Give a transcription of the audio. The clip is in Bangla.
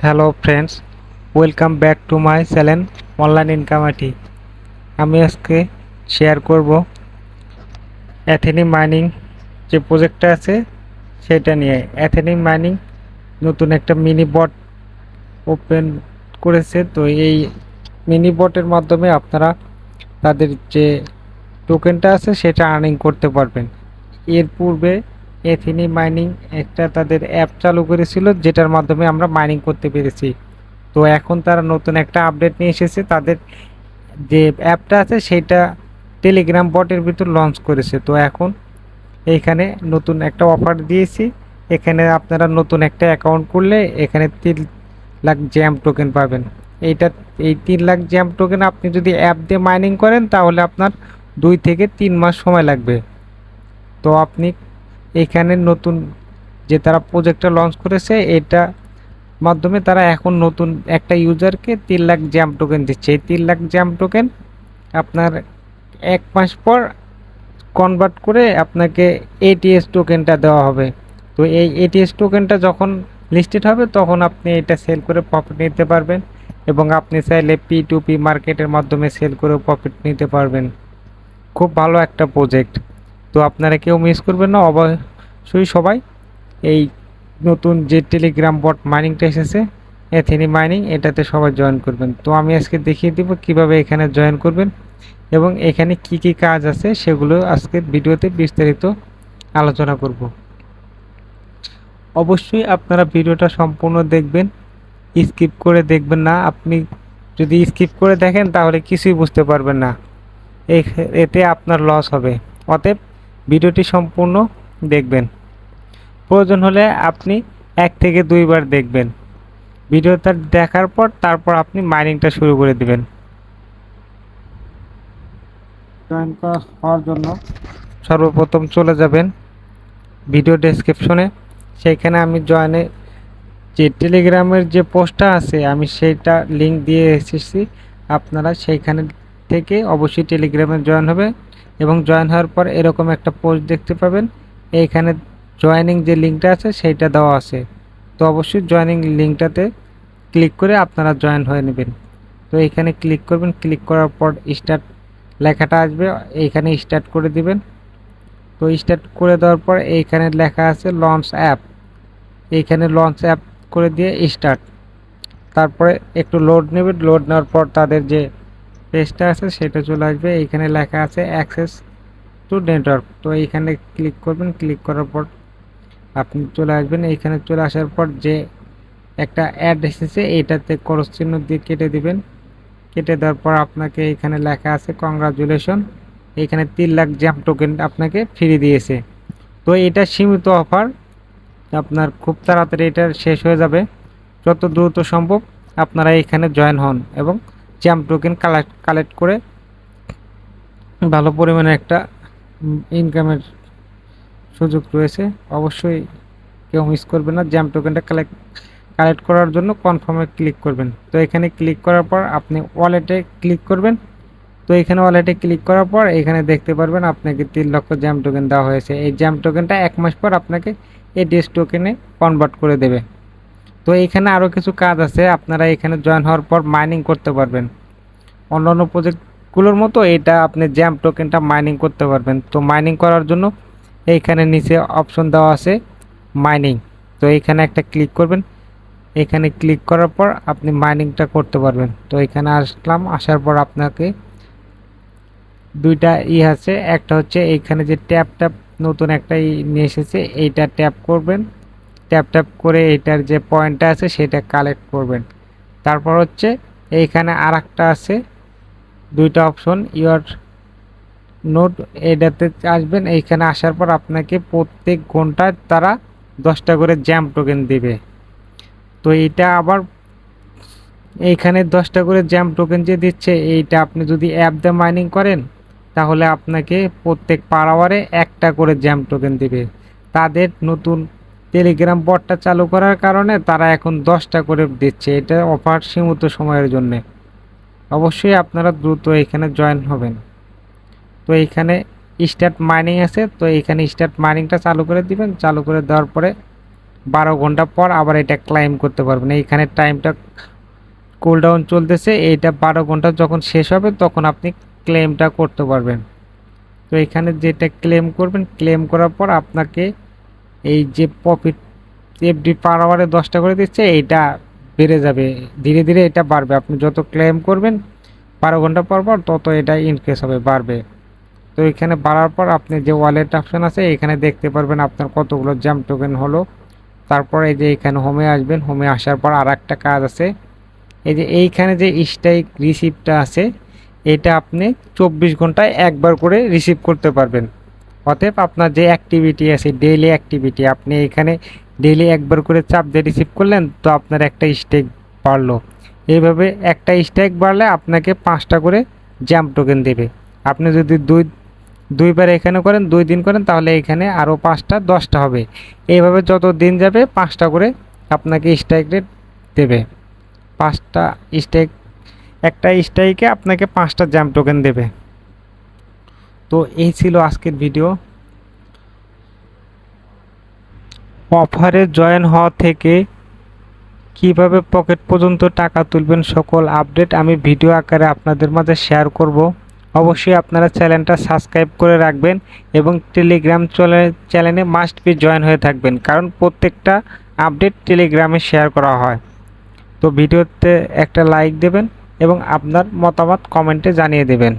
Hello friends, welcome back to my channel online income IT. আমি আজকে শেয়ার করব অ্যাথেনিক মাইনিং যে প্রজেক্টটা আছে সেটা নিয়ে। অ্যাথেনিক মাইনিং নতুন একটা মিনি বট ওপেন করেছে। তো এই মিনি বটের মাধ্যমে আপনারা তাদের যে টোকেনটা আছে সেটা আর্নিং করতে পারবেন। এর পূর্বে অ্যাথেনিক মাইনিং একটা তাদের অ্যাপ চালু করেছিল যেটার মাধ্যমে আমরা মাইনিং করতে পেরেছি। তো এখন তারা নতুন একটা আপডেট নিয়ে এসেছে, তাদের যে অ্যাপটা আছে সেটা টেলিগ্রাম বটের ভিতর লঞ্চ করেছে। তো এখন এইখানে নতুন একটা অফার দিয়েছি। এখানে আপনারা নতুন একটা অ্যাকাউন্ট করলে এখানে 3 লাখ জ্যাম টোকেন পাবেন। এইটা এই 3 লাখ জ্যাম টোকেন আপনি যদি অ্যাপ দিয়ে মাইনিং করেন তাহলে আপনার 2 থেকে 3 মাস সময় লাগবে। তো আপনি এইখানে নতুন যে তারা প্রজেক্টটা লঞ্চ করেছে এটা মাধ্যমে তারা এখন নতুন একটা ইউজারকে 3 লাখ জ্যাম টোকেন দিচ্ছে। এই 3 লাখ জ্যাম টোকেন আপনার 1 মাস পর কনভার্ট করে আপনাকে এটিএস টোকেনটা দেওয়া হবে। তো এই এটিএস টোকেনটা যখন লিস্টেড হবে তখন আপনি এটা সেল করে প্রফিট নিতে পারবেন, এবং আপনি চাইলে P2P মার্কেটের মাধ্যমে সেল করে প্রফিট নিতে পারবেন। খুব ভালো একটা প্রজেক্ট। তো আপনারা কেউ মিস করবেন না, অবশ্যই সবাই এই নতুন যে টেলিগ্রাম বট মাইনিংটা এসেছে অ্যাথেনি মাইনিং, এটাতে সবাই জয়েন করবেন। তো আমি আজকে দেখিয়ে দিব কিভাবে এখানে জয়েন করবেন এবং এখানে কি কি কাজ আছে সেগুলো আজকে ভিডিওতে বিস্তারিত আলোচনা করব। অবশ্যই আপনারা ভিডিওটা সম্পূর্ণ দেখবেন, স্কিপ করে দেখবেন না। আপনি যদি স্কিপ করে দেখেন তাহলে কিছুই বুঝতে পারবেন না, এতে আপনার লস হবে। অতএব ভিডিওটি সম্পূর্ণ দেখবেন। প্রয়োজন হলে আপনি 1 থেকে 2 বার দেখবেন। ভিডিওটা দেখার পর তারপর আপনি মাইনিংটা শুরু করে দিবেন। জয়েন হওয়ার জন্য সর্বপ্রথম চলে যাবেন ভিডিও ডেসক্রিপশনে। সেইখানে আমি জয়েনে যে টেলিগ্রামের যে পোস্টটা আছে আমি সেইটা লিঙ্ক দিয়ে এসেছি। আপনারা সেইখানে থেকে অবশ্যই টেলিগ্রামে জয়েন হবে, এবং জয়েন হওয়ার পর এরকম একটা পোস্ট দেখতে পাবেন। এইখানে জয়েনিং যে লিঙ্কটা আছে সেইটা দেওয়া আছে। তো অবশ্যই জয়েনিং লিঙ্কটাতে ক্লিক করে আপনারা জয়েন হয়ে নেবেন। তো এইখানে ক্লিক করবেন, ক্লিক করার পর স্টার্ট লেখাটা আসবে, এইখানে স্টার্ট করে দিবেন। তো স্টার্ট করে দেওয়ার পর এইখানে লেখা আছে লঞ্চ অ্যাপ, এইখানে লঞ্চ অ্যাপ করে দিয়ে স্টার্ট। তারপরে একটু লোড নেবে, লোড নেওয়ার পর তাদের যে পেজটা আছে সেটা চলে আসবে। এইখানে লেখা আছে অ্যাক্সেস টু নেটওয়ার্ক। তো এইখানে ক্লিক করবেন, ক্লিক করার পর আপনি চলে আসবেন। এইখানে চলে আসার পর যে একটা অ্যাড এসেছে এইটাতে ক্রস চিহ্ন দিয়ে কেটে দিবেন। কেটে দেওয়ার পর আপনাকে এখানে লেখা আছে কংগ্রাচুলেশন, এখানে 3 লাখ জ্যাম টোকেন আপনাকে ফ্রি দিয়েছে। তো এটা সীমিত অফার, আপনার খুব তাড়াতাড়ি এটা শেষ হয়ে যাবে। যত দ্রুত সম্ভব আপনারা এখানে জয়েন হন এবং জ্যাম টোকেন কালেক্ট করে ভালো পরিমাণে একটা ইনকামের সুযোগ রয়েছে। অবশ্যই কেউ মিস করবেন না। জ্যাম টোকেনটা কালেক্ট করার জন্য কনফার্মে ক্লিক করবেন। তো এখানে ক্লিক করার পর আপনি ওয়ালেটে ক্লিক করবেন। তো এখানে ওয়ালেটে ক্লিক করার পর এখানে দেখতে পারবেন আপনাকে 3 লক্ষ জ্যাম টোকেন দেওয়া হয়েছে। এই জ্যাম টোকেনটা 1 মাস পর আপনাকে এটিএস টোকেনে কনভার্ট করে দেবে। তো এইখানে আরও কিছু কাজ আছে, আপনারা এখানে জয়েন হওয়ার পর মাইনিং করতে পারবেন। অন্যান্য প্রজেক্টগুলোর মতো এটা আপনি জ্যাম টোকেনটা মাইনিং করতে পারবেন। তো মাইনিং করার জন্য এইখানে নিচে অপশন দেওয়া আছে মাইনিং। তো এইখানে একটা ক্লিক করবেন। এখানে ক্লিক করার পর আপনি মাইনিংটা করতে পারবেন। তো এখানে আসলাম, আসার পর আপনাকে দুইটা আছে, একটা হচ্ছে এইখানে যে ট্যাপ নতুন একটা নিয়ে এসেছে, এইটা ট্যাপ করবেন। ট্যাপ করে এইটার যে পয়েন্টটা আছে সেটা কালেক্ট করবেন। তারপর হচ্ছে এইখানে আর একটা আছে দুইটা অপশন ইউর নোট, এটাতে আসবেন। এইখানে আসার পর আপনাকে প্রত্যেক ঘন্টায় তারা 10টা করে জ্যাম টোকেন দিবে। তো এইটা আবার এইখানে 10টা করে জ্যাম টোকেন যে দিচ্ছে, এইটা আপনি যদি অ্যাপ দিয়ে মাইনিং করেন তাহলে আপনাকে প্রত্যেক পার আওয়ারে 1টা করে জ্যাম টোকেন দিবে। তাদের নতুন টেলিগ্রাম বটটা চালু করার কারণে তারা এখন 10টা করে দিচ্ছে। এটা অফার সীমিত সময়ের জন্য। অবশ্যই আপনারা দ্রুত এখানে জয়েন হবেন। তো এইখানে স্টার্ট মাইনিং আছে, তো এইখানে স্টার্ট মাইনিংটা চালু করে দিবেন। চালু করে দেওয়ার পরে 12 ঘন্টা পর আবার এটা ক্লেম করতে পারবেন। এইখানে টাইমটা কুলডাউন চলতেছে, এইটা 12 ঘন্টা যখন শেষ হবে তখন আপনি ক্লেমটা করতে পারবেন। তো এখানে যেটা ক্লেম করবেন, ক্লেম করার পর আপনাকে এই যে প্রফিট এফডি পার আওয়ারে 10 টাকা করে দিচ্ছে, এইটা বেড়ে যাবে, ধীরে ধীরে এটা বাড়বে। আপনি যত ক্লেম করবেন 12 ঘন্টা পর পর তত এটা ইনক্রিজ হবে, বাড়বে। তো এখানে বাড়ার পর আপনি যে ওয়ালেট অপশন আছে এখানে দেখতে পারবেন আপনার কতগুলো জ্যাম টোকেন হলো। তারপর এই যে এখানে হোমে আসবেন, হোমে আসার পর আর একটা কাজ আছে, এই যে এইখানে যে স্ট্রাইক রিসিপ্টটা আছে এটা আপনি 24 ঘন্টায় একবার করে রিসিভ করতে পারবেন। অতএব আপনার যে অ্যাক্টিভিটি আছে, ডেইলি অ্যাক্টিভিটি, আপনি এখানে ডেইলি একবার করে চাপ দিয়ে রিসিভ করলেন, তো আপনার একটা স্টেক বাড়লো। এইভাবে একটা স্টেক বাড়লে আপনাকে 5টা করে জ্যাম টোকেন দেবে। আপনি যদি দুইবার এখানে করেন, 2 দিন করেন, তাহলে এখানে আরও 5টা 10টা হবে। এইভাবে যত দিন যাবে 5টা করে আপনাকে স্ট্রাইক রেট দেবে। 5টা স্ট্রাইক, একটা স্ট্রাইকে আপনাকে 5টা জ্যাম টোকেন দেবে। তো এই ছিল আজকের ভিডিও। অফারে জয়েন হওয়া থেকে কিভাবে পকেট পর্যন্ত টাকা তুলবেন সকল আপডেট আমি ভিডিও আকারে আপনাদের মাঝে শেয়ার করব। অবশ্যই আপনারা চ্যানেলটা সাবস্ক্রাইব করে রাখবেন এবং টেলিগ্রাম চ্যানেলে মাস্ট বি জয়েন হয়ে থাকবেন, কারণ প্রত্যেকটা আপডেট টেলিগ্রামে শেয়ার করা হয়। তো ভিডিওতে একটা লাইক দেবেন এবং আপনার মতামত কমেন্টে জানিয়ে দেবেন।